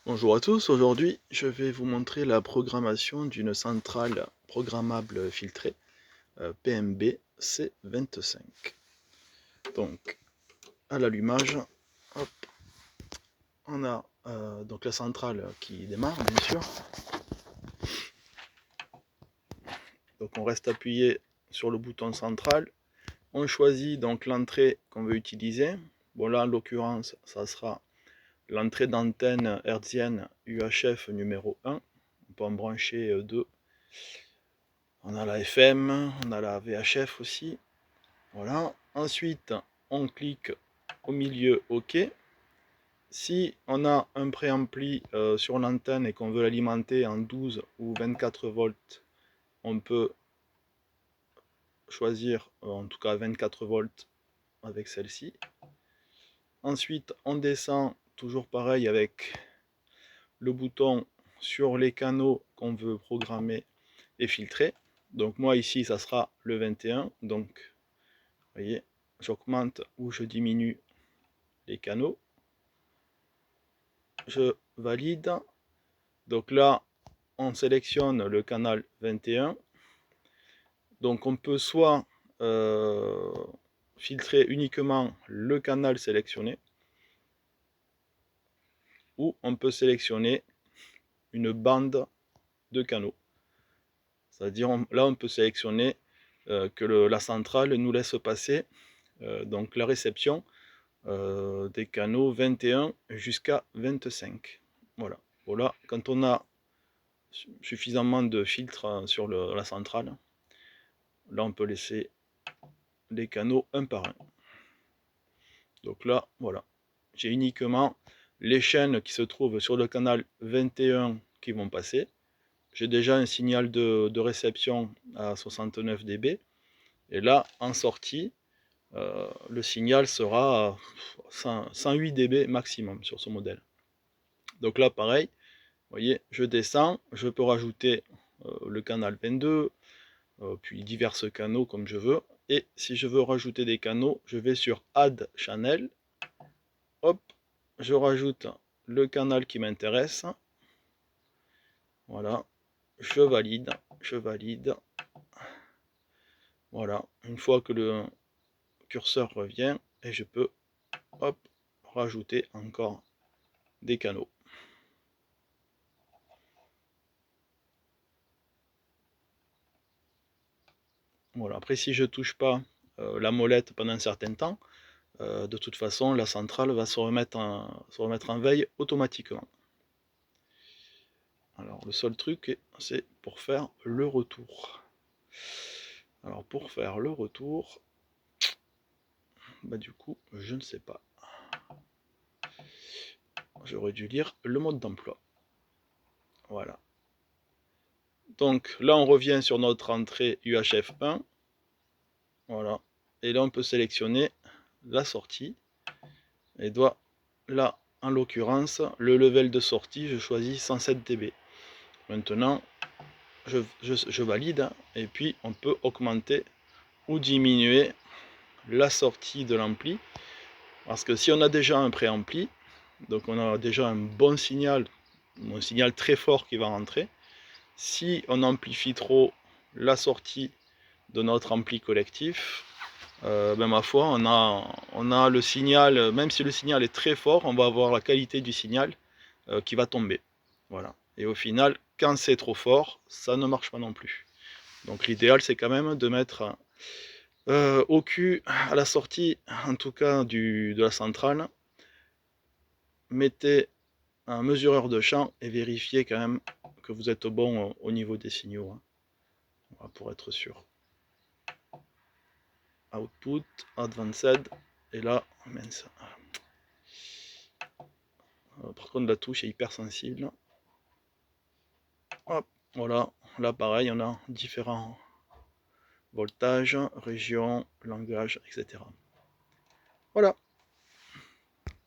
Bonjour à tous, aujourd'hui je vais vous montrer la programmation d'une centrale programmable filtrée PMB C25. Donc à l'allumage, hop, on a donc la centrale qui démarre bien sûr. Donc on reste appuyé sur le bouton central, on choisit donc l'entrée qu'on veut utiliser. Bon là en l'occurrence ça sera l'entrée d'antenne hertzienne UHF numéro 1. On peut en brancher deux. On a la FM, on a la VHF aussi. Voilà. Ensuite, on clique au milieu OK. Si on a un préampli sur l'antenne et qu'on veut l'alimenter en 12 ou 24 volts, on peut choisir en tout cas 24 volts avec celle-ci. Ensuite, on descend toujours pareil avec le bouton sur les canaux qu'on veut programmer et filtrer. Donc moi ici, ça sera le 21. Donc, vous voyez, j'augmente ou je diminue les canaux. Je valide. Donc là, on sélectionne le canal 21. Donc on peut soit filtrer uniquement le canal sélectionné, ou on peut sélectionner une bande de canaux. C'est-à-dire là on peut sélectionner que la centrale nous laisse passer donc la réception des canaux 21 jusqu'à 25. Voilà. Voilà, quand on a suffisamment de filtres sur la centrale, là on peut laisser les canaux un par un. Donc là, voilà, j'ai uniquement les chaînes qui se trouvent sur le canal 21 qui vont passer. J'ai déjà un signal de réception à 69 dB. Et là, en sortie, le signal sera à 108 dB maximum sur ce modèle. Donc là, pareil, vous voyez, je descends, je peux rajouter le canal 22, puis divers canaux comme je veux. Et si je veux rajouter des canaux, je vais sur Add Channel. Hop, je rajoute le canal qui m'intéresse. Voilà, je valide, je valide. Voilà, une fois que le curseur revient, et je peux, hop, rajouter encore des canaux. Voilà, après si je touche pas la molette pendant un certain temps, de toute façon la centrale va se remettre en veille automatiquement. Alors le seul truc c'est pour faire le retour. Alors pour faire le retour, bah du coup je ne sais pas. J'aurais dû lire le mode d'emploi. Voilà. Donc là on revient sur notre entrée UHF 1. Voilà. Et là on peut sélectionner la sortie. Et doit là en l'occurrence le level de sortie je choisis 107 dB. Maintenant je valide et puis on peut augmenter ou diminuer la sortie de l'ampli, parce que si on a déjà un préampli, donc on a déjà un bon signal, un signal très fort qui va rentrer. Si on amplifie trop la sortie de notre ampli collectif, ben ma foi, on a le signal, même si le signal est très fort, on va avoir la qualité du signal qui va tomber. Voilà. Et au final, quand c'est trop fort, ça ne marche pas non plus. Donc l'idéal, c'est quand même de mettre au cul, à la sortie, en tout cas de la centrale, mettez un mesureur de champ et vérifiez quand même que vous êtes bon au niveau des signaux, hein. Voilà, pour être sûr. Output, Advanced, et là, mince. Par contre, la touche est hyper sensible. Hop, voilà, là pareil, on a différents voltages, régions, langages, etc. Voilà.